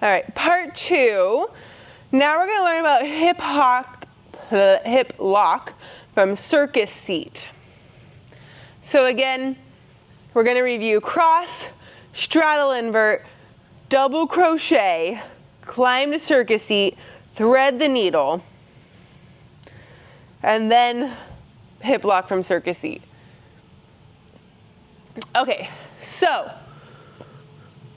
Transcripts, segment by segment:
All right, part 2. Now we're going to learn about hip lock from circus seat. So again, we're going to review cross, straddle invert, double crochet, climb to circus seat, thread the needle, and then hip lock from circus seat. Okay, so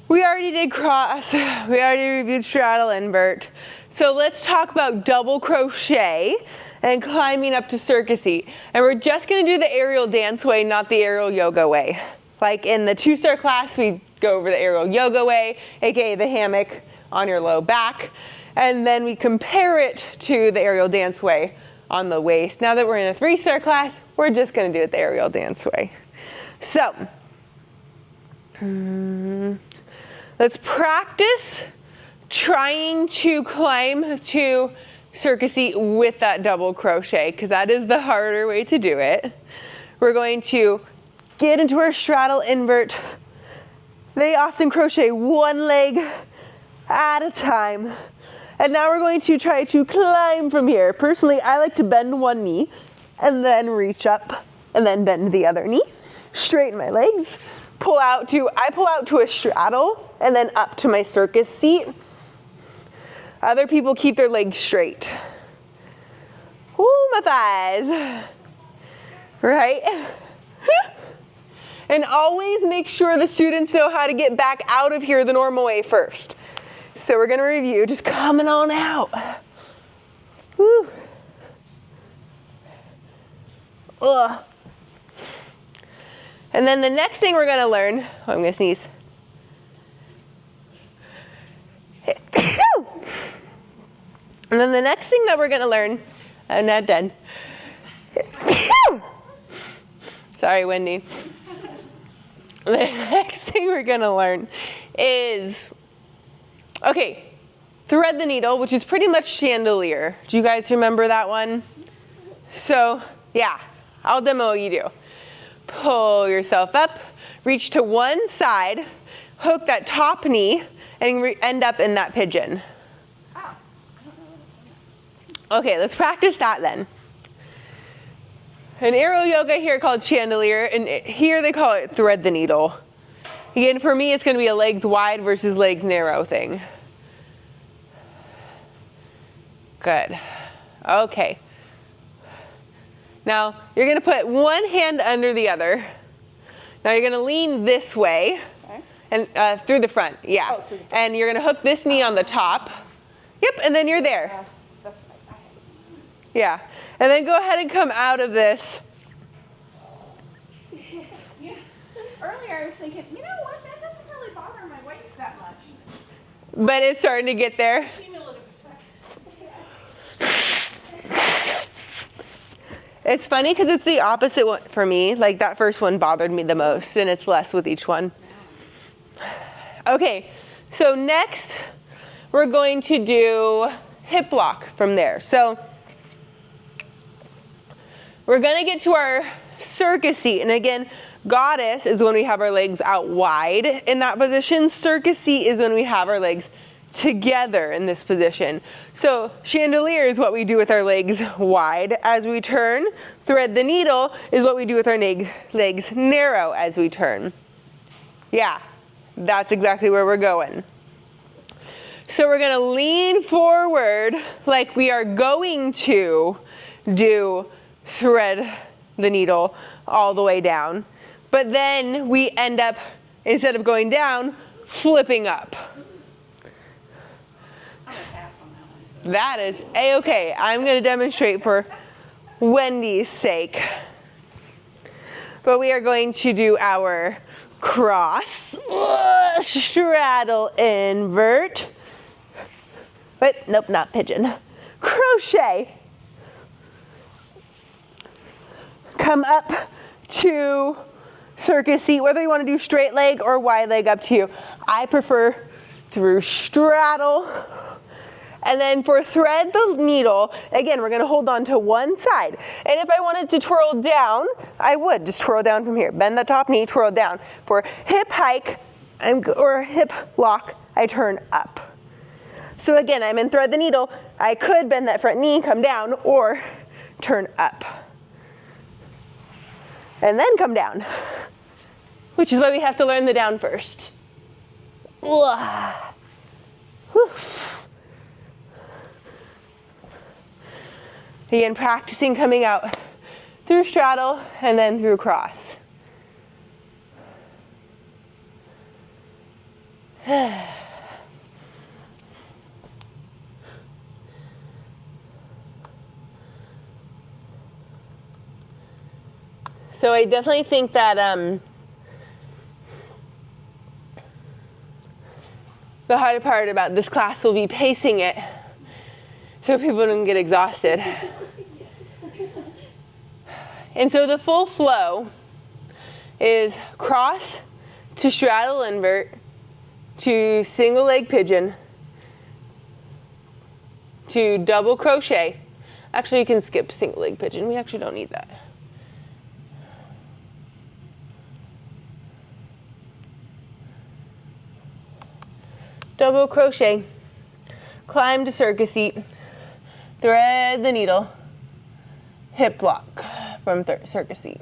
we already did cross, we already reviewed straddle invert. So let's talk about double crochet and climbing up to circus seat. And we're just gonna do the aerial dance way, not the aerial yoga way. Like in the 2-star class, we go over the aerial yoga way, aka the hammock on your low back. And then we compare it to the aerial dance way on the waist. Now that we're in a 3-star class, we're just gonna do it the aerial dance way. So, let's practice trying to climb to circus seat with that double crochet, because that is the harder way to do it. We're going to get into our straddle invert. They often crochet one leg at a time. And now we're going to try to climb from here. Personally, I like to bend one knee and then reach up and then bend the other knee. Straighten my legs. I pull out to a straddle and then up to my circus seat. Other people keep their legs straight. Ooh, my thighs. Right? And always make sure the students know how to get back out of here the normal way first. So we're gonna review, just coming on out. Woo. Ugh. And then the next thing we're gonna learn, I'm gonna sneeze. And then the next thing that we're gonna learn, I'm not done. Sorry, Wendy. The next thing we're gonna learn is, okay, thread the needle, which is pretty much chandelier. Do you guys remember that one? So, yeah, I'll demo what you do. Pull yourself up, reach to one side, hook that top knee, and end up in that pigeon. Okay, let's practice that then. In aerial yoga here called chandelier, and here they call it thread the needle. Again, for me, it's going to be a legs wide versus legs narrow thing. Good. Okay. Now, you're going to put one hand under the other. Now, you're going to lean this way, and through the front, yeah. Oh, through the front. And you're going to hook this knee on the top. Yep, and then you're there. That's right. Yeah, and then go ahead and come out of this. Yeah. Earlier, I was thinking, you know what, that doesn't really bother my waist that much. But it's starting to get there. Cumulative effect. It's funny because it's the opposite one for me. Like that first one bothered me the most, and it's less with each one. Okay, so next we're going to do hip lock from there. So we're going to get to our circus seat, and again, goddess is when we have our legs out wide in that position. Circus seat is when we have our legs together in this position. So chandelier is what we do with our legs wide as we turn. Thread the needle is what we do with our legs narrow as we turn. Yeah, that's exactly where we're going. So we're gonna lean forward like we are going to do thread the needle all the way down. But then we end up, instead of going down, flipping up. That is A-okay. I'm going to demonstrate for Wendy's sake. But we are going to do our cross, straddle, invert. Wait, nope, not pigeon. Crochet. Come up to circus seat, whether you want to do straight leg or wide leg, up to you. I prefer through straddle. And then for thread the needle, again, we're going to hold on to one side. And if I wanted to twirl down, I would just twirl down from here. Bend the top knee, twirl down. For hip hike or hip lock, I turn up. So again, I'm in thread the needle. I could bend that front knee, come down, or turn up. And then come down, which is why we have to learn the down first. Again, practicing coming out through straddle and then through cross. So I definitely think that the hard part about this class will be pacing it so people don't get exhausted. And so the full flow is cross to straddle invert to single leg pigeon to double crochet. Actually, you can skip single leg pigeon. We actually don't need that. Double crochet, climb to circus seat, thread the needle, hip lock from circus seat.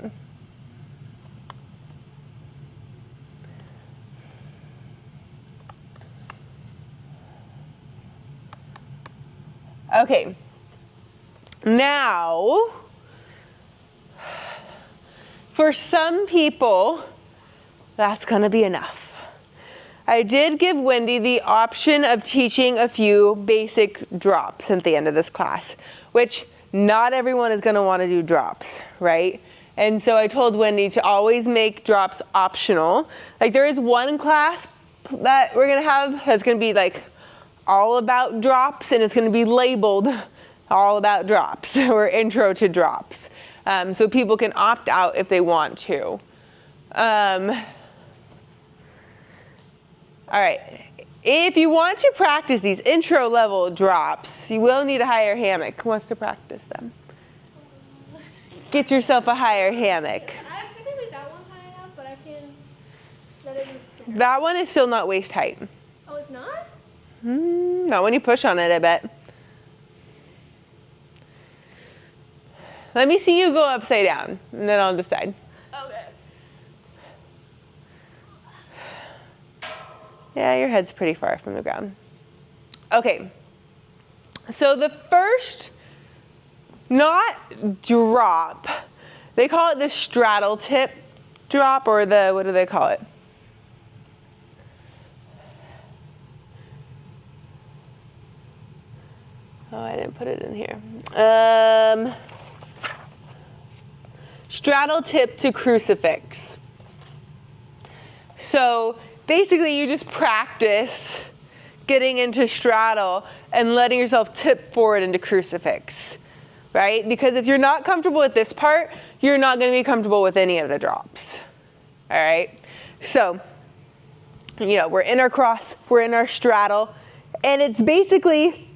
Okay, now for some people that's going to be enough. I did give Wendy the option of teaching a few basic drops at the end of this class, which not everyone is going to want to do drops, right? And so I told Wendy to always make drops optional. Like there is one class that we're going to have that's going to be like all about drops, and it's going to be labeled all about drops or intro to drops. So people can opt out if they want to. All right, if you want to practice these intro level drops, you will need a higher hammock. Who wants to practice them? Get yourself a higher hammock. Technically that one's high enough, but I can let it be. That one is still not waist height. Oh, it's not? Not when you push on it, I bet. Let me see you go upside down, and then I'll decide. Okay. Yeah, your head's pretty far from the ground. Okay, so the first, not drop, they call it the straddle tip drop, or the, what do they call it? Oh, I didn't put it in here. Straddle tip to crucifix. So basically you just practice getting into straddle and letting yourself tip forward into crucifix, right? Because if you're not comfortable with this part, you're not going to be comfortable with any of the drops, all right? So, you know, we're in our cross, we're in our straddle, and it's basically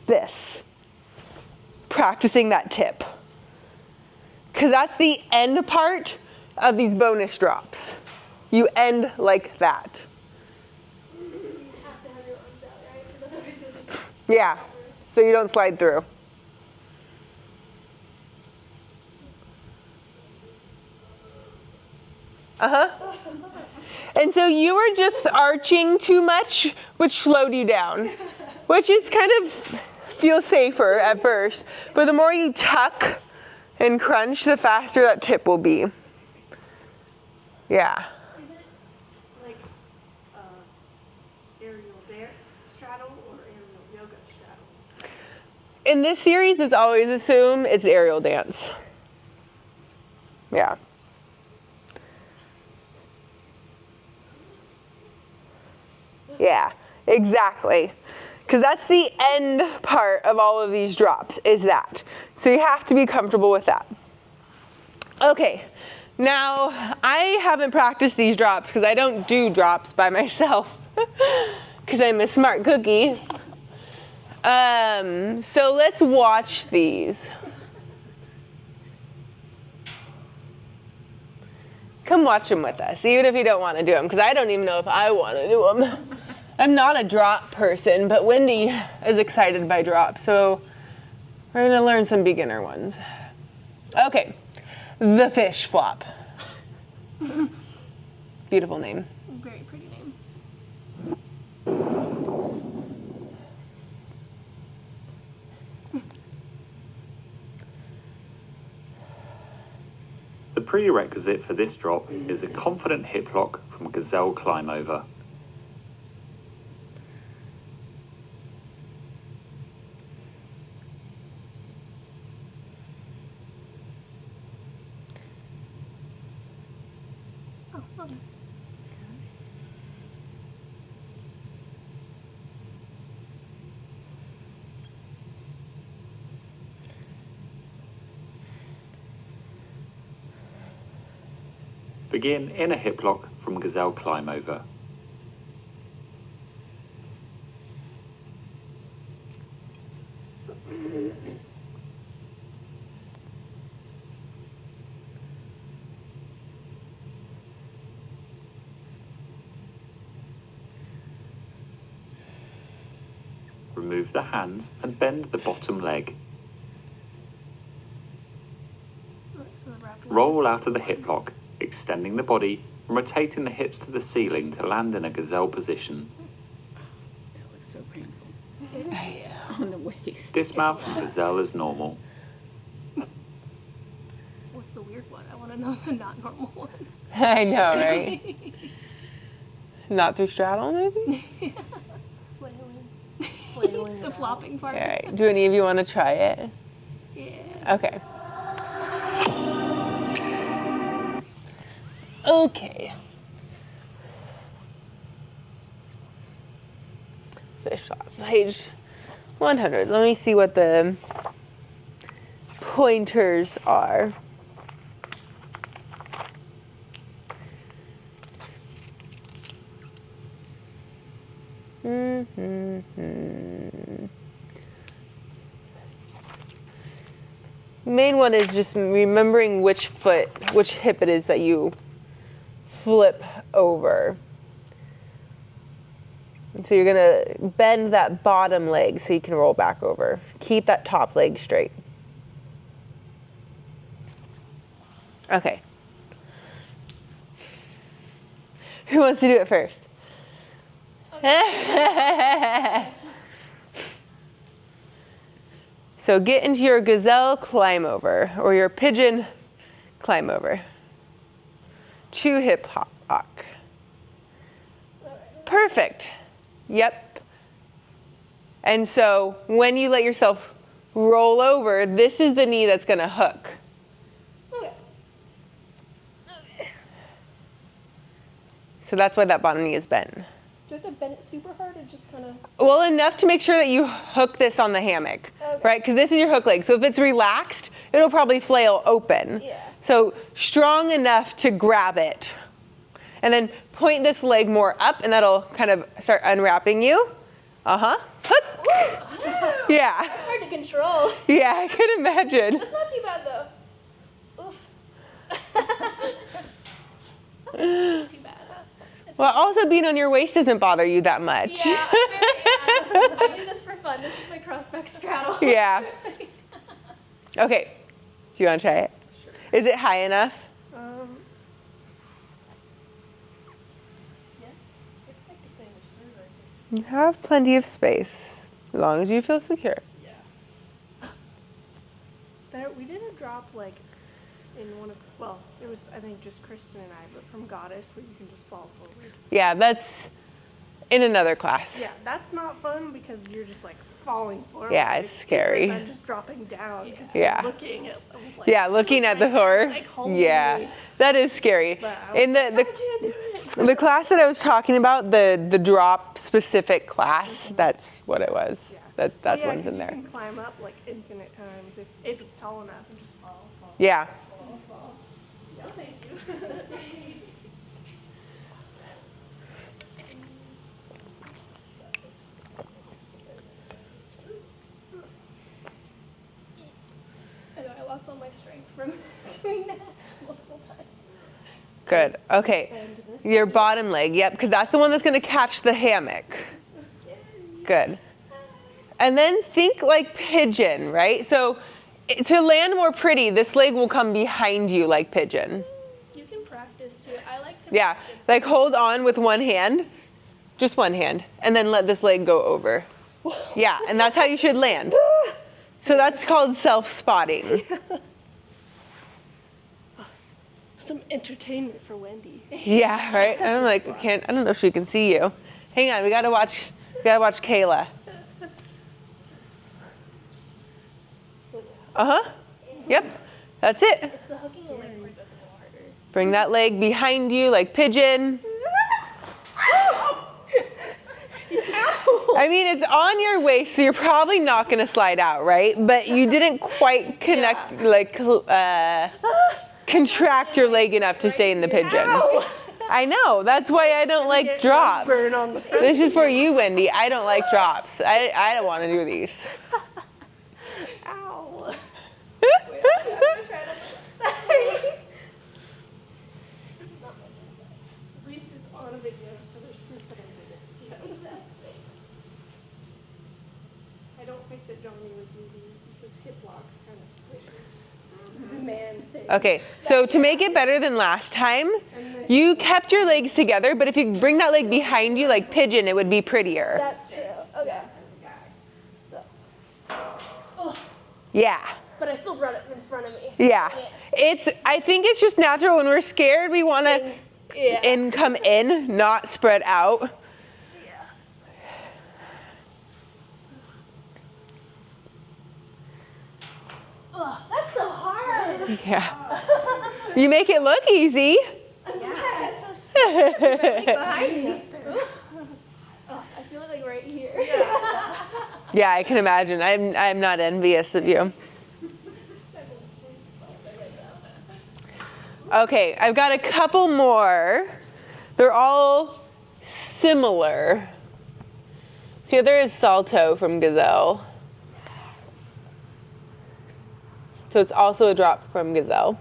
this, practicing that tip. Because that's the end part of these bonus drops. You end like that. You have to have your arms out, right? Because otherwise you'll just... Yeah, so you don't slide through. And so you were just arching too much, which slowed you down, which is kind of feels safer at first. But the more you tuck and crunch, the faster that tip will be. Yeah. Is it like aerial dance straddle or aerial yoga straddle? In this series, it's always assumed it's aerial dance. Yeah. Yeah, exactly. Because that's the end part of all of these drops, is that. So you have to be comfortable with that. Okay, now I haven't practiced these drops because I don't do drops by myself because I'm a smart cookie. So let's watch these. Come watch them with us, even if you don't want to do them, because I don't even know if I want to do them. I'm not a drop person, but Wendy is excited by drops, so we're gonna learn some beginner ones. Okay, the fish flop. Beautiful name. Very pretty name. The prerequisite for this drop is a confident hip lock from Gazelle Climb Over. Oh, okay. Begin in a hip lock from Gazelle Climb Over. Remove the hands and bend the bottom leg. So the raptor Roll leg is out of the hip lock, extending the body and rotating the hips to the ceiling to land in a gazelle position. That looks so painful. On the waist. Dismount from gazelle as normal. What's the weird one? I want to know the not normal one. I know, right? Not through straddle, maybe? Flailing. The flopping part. All right, do any of you want to try it? Yeah. Okay. Okay. Fish flop, page 100. Let me see what the pointers are. Main one is just remembering which hip it is that you flip over. And so you're gonna bend that bottom leg so you can roll back over. Keep that top leg straight. Okay. Who wants to do it first? So get into your gazelle climb over or your pigeon climb over. 2 hip hop. Perfect. Yep. And so when you let yourself roll over, this is the knee that's going to hook. So that's why that bottom knee is bent. Do you have to bend it super hard or just kind of? Well, enough to make sure that you hook this on the hammock, Okay. right? Because this is your hook leg. So if it's relaxed, it'll probably flail open. Yeah. So strong enough to grab it. And then point this leg more up, and that'll kind of start unwrapping you. Hook. Yeah. It's hard to control. Yeah, I can imagine. That's not too bad though. Oof. Not too bad. Well, also being on your waist doesn't bother you that much. Yeah, I do this for fun. This is my crossback straddle. Yeah. Okay. Do you want to try it? Sure. Is it high enough? Yeah. It's like the same as yours, I think. You have plenty of space, as long as you feel secure. There, we did a drop like in one of, well, it was I think just Kristen and I, but from Goddess where you can just fall forward. Yeah, that's in another class. Yeah, that's not fun because you're just like falling forward. Yeah, it's scary. different than just dropping down because Yeah. you're looking at like, Yeah, looking at the horror. like, holy. Yeah, that is scary. But I was In like, the I can't do it. the class that I was talking about, the drop specific class, that's what it was. Yeah. That's yeah, one's 'cause in there. You can climb up like infinite times if it's tall enough and just fall. Yeah. Yeah, thank you. I know I lost all my strength from doing that multiple times. Good. Okay. Your bottom leg. Yep, because that's the one that's going to catch the hammock. Good. And then think like pigeon, right? So to land more pretty, this leg will come behind you like pigeon. You can practice too. I like to Yeah, practice. like hold on with one hand, just one hand, and then let this leg go over. Yeah, and that's how you should land. So that's called self-spotting. Some entertainment for Wendy. Yeah, right? I'm like, I don't know if she can see you. Hang on, we gotta watch Kayla. Uh-huh. Yep, that's it. It's the hooking the leg part that's a little harder. Bring that leg behind you like pigeon. I mean, it's on your waist, so you're probably not gonna slide out, right? But you didn't quite connect, contract your leg enough to stay in the pigeon. I know, that's why I don't like drops. Burn on the front. This is for you, Wendy. I don't like drops. I don't want to do these. Ow. Wait, I'm gonna try it on the left side. This is not my side. At least it's on a video, so there's proof that I did it. Exactly. I don't think that Johnny would do these because hip lock kind of squishes the man thing. Okay, so to make it better than last time, you kept your legs together, but if you bring that leg behind you like pigeon, it would be prettier. That's true. Okay. So. Oh, Yeah. but I still brought it in front of me. Yeah. I think it's just natural when we're scared, we want to Yeah. come in, not spread out. Ugh, that's so hard. Yeah. You make it look easy. Yeah, it's so scary. Behind me. Oh, I feel it like right here. Yeah, I can imagine. I'm not envious of you. Okay, I've got a couple more. They're all similar. So the other is Salto from Gazelle. So it's also a drop from Gazelle.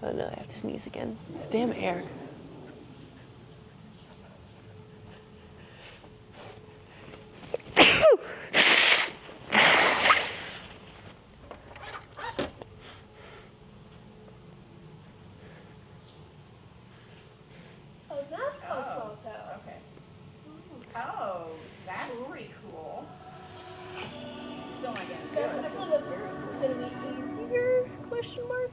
Oh no, I have to sneeze again. This damn air. Oh, that's called Salto. Okay. Oh, that's pretty cool. Still not getting I feel like that's gonna be easier? Question mark.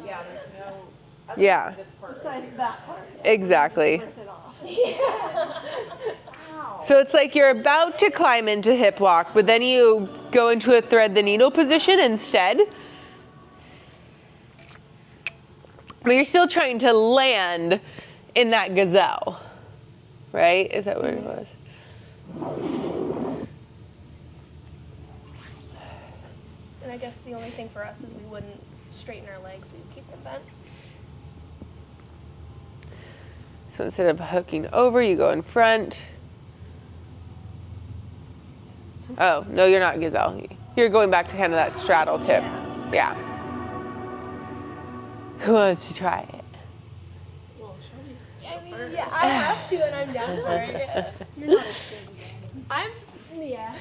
Yeah, there's no. Yeah, This part. Besides that part. exactly. Rip it off. Wow. So it's like you're about to climb into hip lock, but then you go into a thread the needle position instead. But you're still trying to land in that gazelle, right? Is that what it was? And I guess the only thing for us is we wouldn't straighten our legs, we'd keep them bent. So instead of hooking over, you go in front. Oh, no, you're not gazelle. You're going back to kind of that straddle tip. Yeah. Who wants to try it? Well, Shelby just I mean, yeah, I have to, and I'm down for it. You're not as good as that. I'm just, yeah.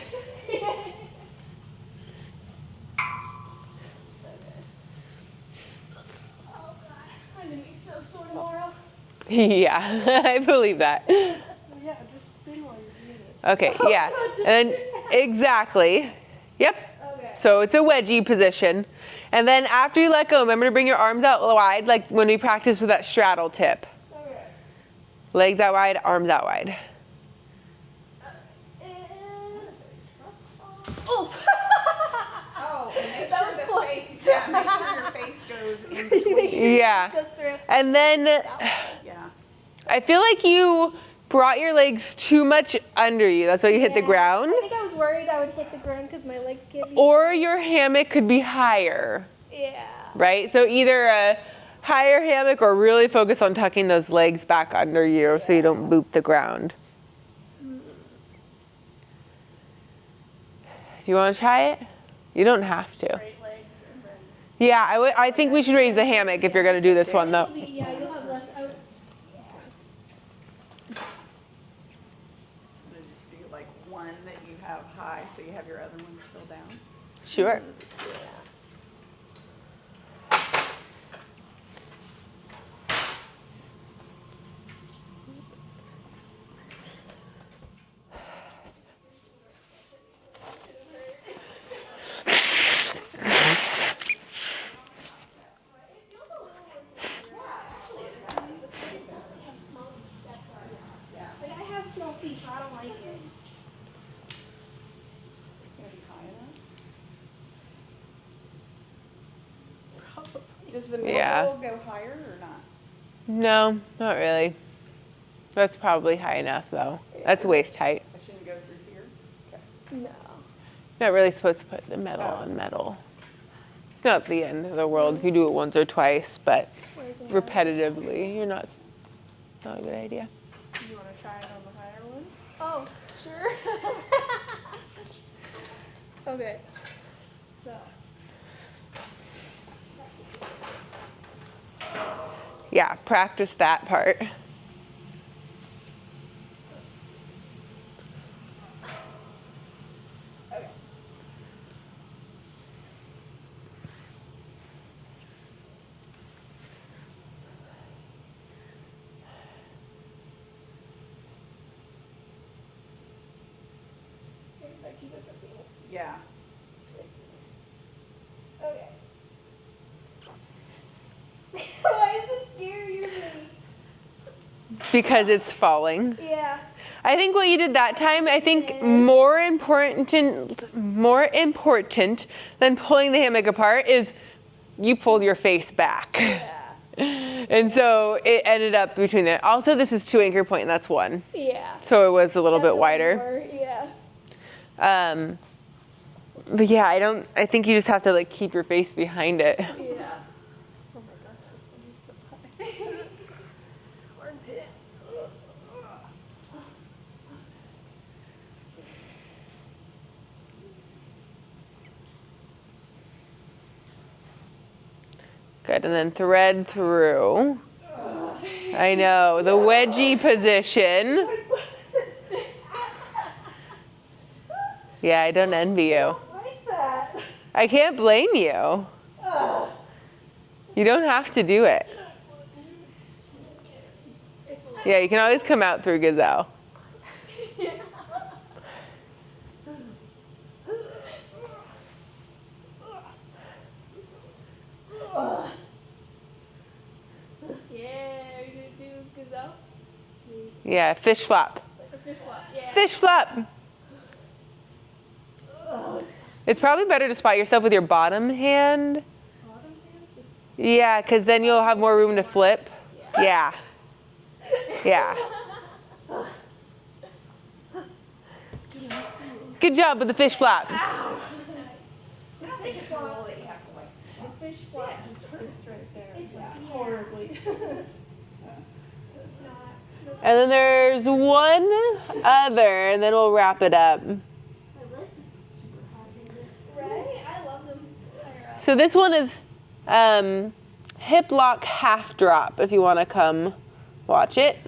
Oh god, I'm gonna be so sore tomorrow. Yeah, I believe that. Yeah, just spin while you're doing it. Okay, yeah. And then, exactly. Yep. Okay. So it's a wedgie position. And then after you let go, remember to bring your arms out wide, like when we practice with that straddle tip. Okay. Legs out wide, arms out wide. And oh. Oh, and make That sure was the close. face. Yeah, make sure your face goes in between. Yeah. Goes through. And then Yeah. I feel like you brought your legs too much under you. That's why you hit the Yeah. ground. I think I was worried I would hit the ground because my legs can't be. Or your hammock could be higher, Yeah. right? So either higher hammock or really focus on tucking those legs back under you so you don't boop the ground. Do you want to try it? You don't have to. Straight legs and then. Yeah, I think we should raise the hammock if you're going to do this one, though. Yeah, you'll have less. I'm gonna just do like one that you have high, so you have your other one still down. Sure. Like I have small feet, so I don't like it. It's gonna be high enough. Does the normal Yeah. go higher or not? No, not really. That's probably high enough, though. That's waist height. I shouldn't go through here? Okay. No. Not really supposed to put the metal on metal. It's not the end of the world if you do it once or twice, but Where's the repetitively, you're not a good idea. You want to try it on the higher one? Oh, sure. Okay. So. Yeah, practice that part. Keep it from being Yeah. twisted. Okay. Why is this scary to me? Because it's falling. Yeah. I think what you did that time, I think more important than pulling the hammock apart is you pulled your face back. Yeah. And so it ended up between there. Also, this is 2 anchor point and that's 1. Yeah. So it was a little bit Definitely wider. more, yeah. But yeah, I think you just have to like keep your face behind it. Yeah. Oh my gosh, this one is so high. Armpit. Good, and then thread through. I know, the wedgie position. Yeah, I don't envy you. Like that. I can't blame you. You don't have to do it. Yeah, you can always come out through Gazelle. Yeah, are you gonna do gazelle? Yeah, fish flop. Or fish flop? Yeah. Fish flop. It's probably better to spot yourself with your bottom hand. Yeah, because then you'll have more room to flip. Yeah. Yeah. Good job with the fish flop. I don't think it's a rule that you have to like. Fish flop just hurts right there. It's Horribly. And then there's one other, and then we'll wrap it up. Right? I love them higher up. So this one is hip lock half drop if you want to come watch it.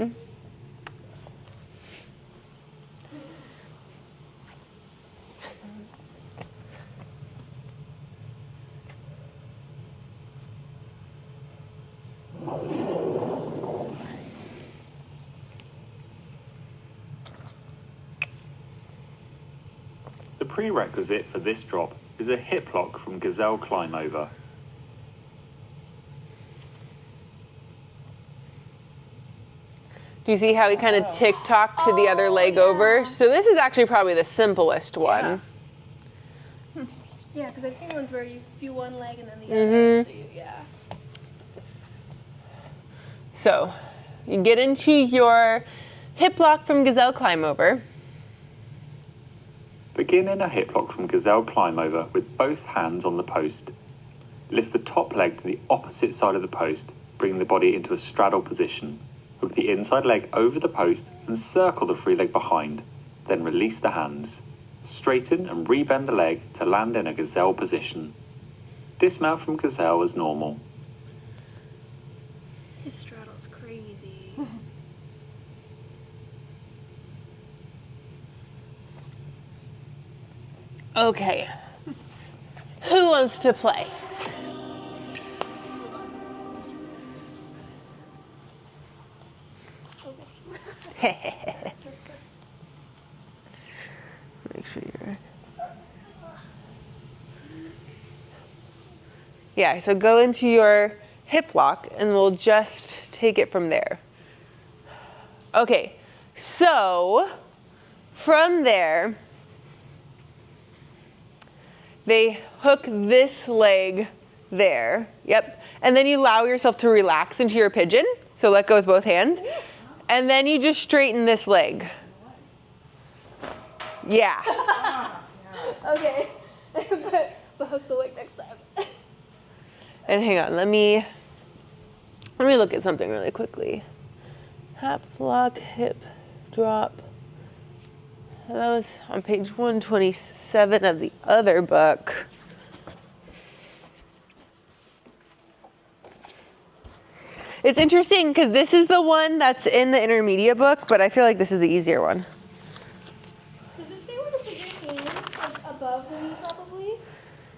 The prerequisite for this drop is a hip lock from Gazelle Climb Over. Do you see how he kind of tick-tocked to the other leg over? So this is actually probably the simplest one. Yeah, because I've seen ones where you do one leg and then the other. So you, yeah. So you get into your hip lock from Gazelle Climb Over. Begin in a hip lock from Gazelle Climb Over with both hands on the post. Lift the top leg to the opposite side of the post bring the body into a straddle position. Hook the inside leg over the post and circle the free leg behind. Then release the hands. Straighten and rebend the leg to land in a gazelle position. Dismount from gazelle as normal. His straddle's crazy. Okay. Who wants to play? Make sure you're. Yeah, so go into your hip lock and we'll just take it from there. Okay, so from there, they hook this leg there. Yep. And then you allow yourself to relax into your pigeon. So let go with both hands. And then you just straighten this leg. Yeah. Okay. but hook the leg next time. And hang on, let me look at something really quickly. Hap lock, hip drop. That was on page 127 of the other book. It's interesting because this is the one that's in the intermediate book, but I feel like this is the easier one. Does it say where to put your hands? Like above the knee, probably?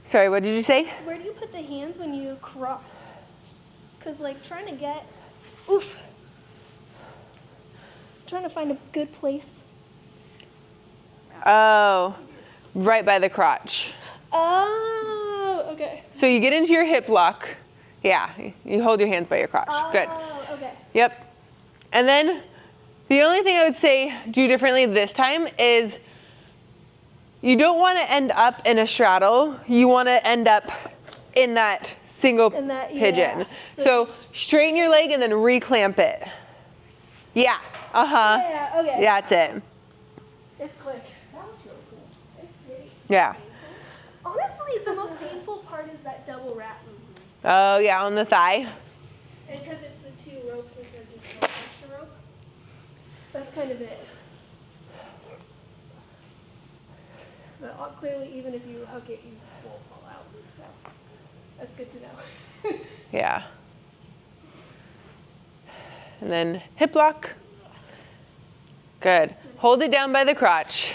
Sorry, what did you say? Where do you put the hands when you cross? Because, like, trying to get. Oof. Trying to find a good place. Oh, right by the crotch. Oh, okay. So you get into your hip lock. Yeah, you hold your hands by your crotch. Good. Oh, okay. Yep. And then the only thing I would say do differently this time is you don't want to end up in a straddle. You want to end up in that single In that, pigeon. yeah. So So straighten your leg and then reclamp it. Yeah. Uh-huh. Yeah, okay. Yeah, that's it. It's quick. That was really cool. It's pretty. Yeah. Honestly, the most painful part is that double wrap. Oh, yeah, on the thigh. Because it's the 2 ropes instead of just one extra rope. That's kind of it. But clearly, even if you hook it, you won't fall out. So that's good to know. Yeah. And then hip lock. Good. Hold it down by the crotch.